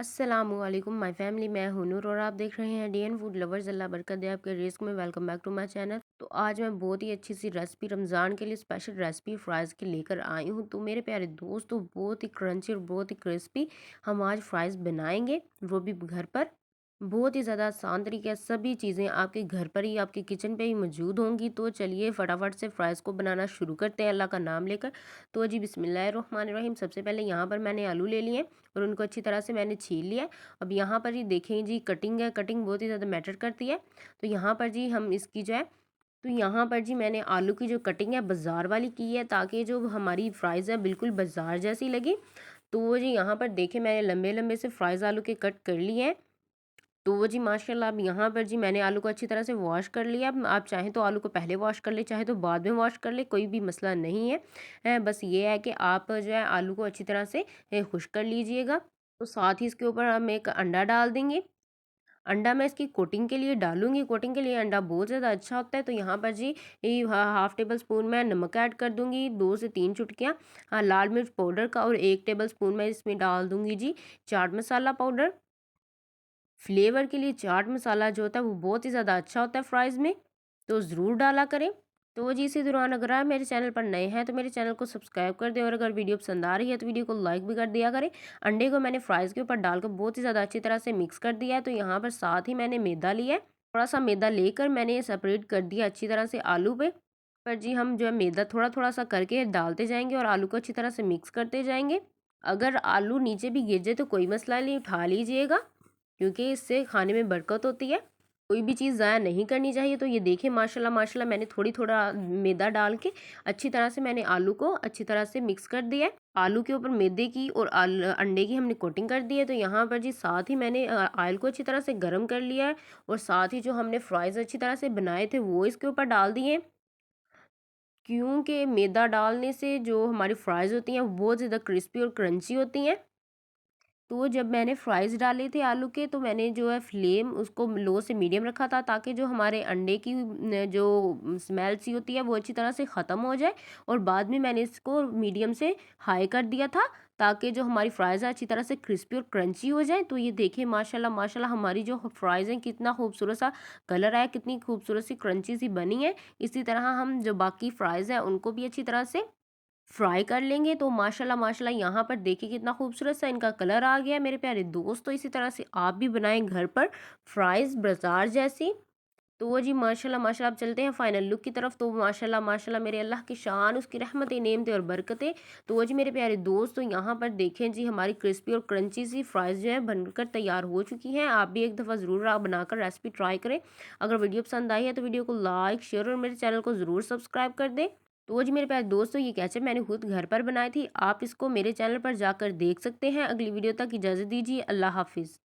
अस्सलामुअलैकुम my family. मैं हूं नूर और आप देख रहे हैं डीएन फूड लवर्स। अल्लाह बरकत दे आपके रिस्क में। Welcome back to my channel. तो आज मैं बहुत ही अच्छी सी रेसिपी, रमज़ान के लिए स्पेशल रेसिपी फ्राइज़ की लेकर आई हूं। तो मेरे प्यारे दोस्तों, बहुत ही क्रंची और बहुत ही क्रिस्पी हम आज फ्राइज़ बनाएंगे, वो भी घर पर। बहुत ही ज़्यादा आसान तरीके से सभी चीज़ें आपके घर पर ही, आपके किचन पे ही मौजूद होंगी। तो चलिए फटाफट से फ्राइज़ को बनाना शुरू करते हैं अल्लाह का नाम लेकर। तो जी बिस्मिल्लाहिर्रहमानिर्रहीम। सबसे पहले यहाँ पर मैंने आलू ले लिए और उनको अच्छी तरह से मैंने छील लिया है। अब यहाँ पर जी देखें जी, कटिंग है, कटिंग बहुत ही ज़्यादा मैटर करती है। तो यहाँ पर जी हम इसकी जो है, तो यहाँ पर जी मैंने आलू की जो कटिंग है बाज़ार वाली की है, ताकि जो हमारी फ्राइज़ है बिल्कुल बाज़ार जैसी लगी। तो वो जी यहाँ पर देखें, मैंने लंबे लंबे से फ्राइज़ आलू के कट कर लिए हैं। तो वो जी माशाल्लाह, अब यहाँ पर जी मैंने आलू को अच्छी तरह से वॉश कर लिया। अब आप चाहें तो आलू को पहले वॉश कर ले, चाहे तो बाद में वॉश कर ले, कोई भी मसला नहीं है। बस ये है कि आप जो है आलू को अच्छी तरह से खुश्क कर लीजिएगा। तो साथ ही इसके ऊपर हम एक अंडा डाल देंगे। अंडा मैं इसकी कोटिंग के लिए डालूंगी, कोटिंग के लिए अंडा बहुत ज़्यादा अच्छा होता है। तो यहाँ पर जी ये हाफ टेबल स्पून मैं नमक ऐड कर दूंगी, 2 से 3 चुटकियाँ लाल मिर्च पाउडर का, और 1 टेबल स्पून मैं इसमें डाल दूंगी जी चाट मसाला पाउडर। फ्लेवर के लिए चाट मसाला जो होता है वो बहुत ही ज़्यादा अच्छा होता है फ्राइज़ में, तो ज़रूर डाला करें। तो जी इसी दौरान अगर आप मेरे चैनल पर नए हैं तो मेरे चैनल को सब्सक्राइब कर दें, और अगर वीडियो पसंद आ रही है तो वीडियो को लाइक भी कर दिया करें। अंडे को मैंने फ्राइज़ के ऊपर डालकर बहुत ही ज़्यादा अच्छी तरह से मिक्स कर दिया है। तो यहाँ पर साथ ही मैंने मैदा लिया है, थोड़ा सा मैदा लेकर मैंने सेपरेट कर दिया अच्छी तरह से आलू पे। पर जी हम जो है मैदा थोड़ा थोड़ा सा करके डालते जाएंगे और आलू को अच्छी तरह से मिक्स करते जाएंगे। अगर आलू नीचे भी गिर जाए तो कोई मसला नहीं, उठा लीजिएगा, क्योंकि इससे खाने में बरकत होती है। कोई भी चीज़ ज़ाया नहीं करनी चाहिए। तो ये देखिए माशाल्लाह माशाल्लाह, मैंने थोड़ा मैदा डाल के अच्छी तरह से मैंने आलू को अच्छी तरह से मिक्स कर दिया है। आलू के ऊपर मैदे की और अंडे की हमने कोटिंग कर दी है। तो यहाँ पर जी साथ ही मैंने ऑयल को अच्छी तरह से गर्म कर लिया है, और साथ ही जो हमने फ्राइज़ अच्छी तरह से बनाए थे वो इसके ऊपर डाल दिए हैं। क्योंकि मैदा डालने से जो हमारी फ्राइज़ होती हैं वो बहुत ज़्यादा क्रिस्पी और क्रंची होती हैं। तो जब मैंने फ्राइज़ डाले थे आलू के, तो मैंने जो है फ्लेम उसको लो से मीडियम रखा था, ताकि जो हमारे अंडे की जो स्मेल सी होती है वो अच्छी तरह से ख़त्म हो जाए। और बाद में मैंने इसको मीडियम से हाई कर दिया था, ताकि जो हमारी फ्राइज़ है अच्छी तरह से क्रिस्पी और क्रंची हो जाए। तो ये देखिए माशाल्लाह माशाल्लाह, हमारी जो फ्राइज़ हैं कितना खूबसूरत सा कलर आया, कितनी खूबसूरत सी क्रंची सी बनी है। इसी तरह हम जो बाकी फ्राइज़ हैं उनको भी अच्छी तरह से फ्राई कर लेंगे। तो माशाल्लाह माशाल्लाह, यहाँ पर देखिए कितना खूबसूरत सा इनका कलर आ गया है मेरे प्यारे दोस्त। तो इसी तरह से आप भी बनाएं घर पर फ्राइज़ बाजार जैसी। तो वो जी माशाल्लाह माशाल्लाह, अब चलते हैं फाइनल लुक की तरफ। तो माशाल्लाह माशाल्लाह, मेरे अल्लाह की शान, उसकी रहमतें, नेमतें और बरकतें। तो वो जी मेरे प्यारे दोस्त, तो यहाँ पर देखें जी हमारी क्रिस्पी और क्रंची सी फ्राइज़ जो है बनकर तैयार हो चुकी हैं। आप भी एक दफ़ा ज़रूर आप बनाकर रेसिपी ट्राई करें। अगर वीडियो पसंद आई है तो वीडियो को लाइक, शेयर और मेरे चैनल को ज़रूर सब्सक्राइब कर दें। तो वो जी मेरे प्यारे दोस्तों, ये केचप मैंने खुद घर पर बनाई थी। आप इसको मेरे चैनल पर जाकर देख सकते हैं। अगली वीडियो तक इजाज़त दीजिए। अल्लाह हाफिज़।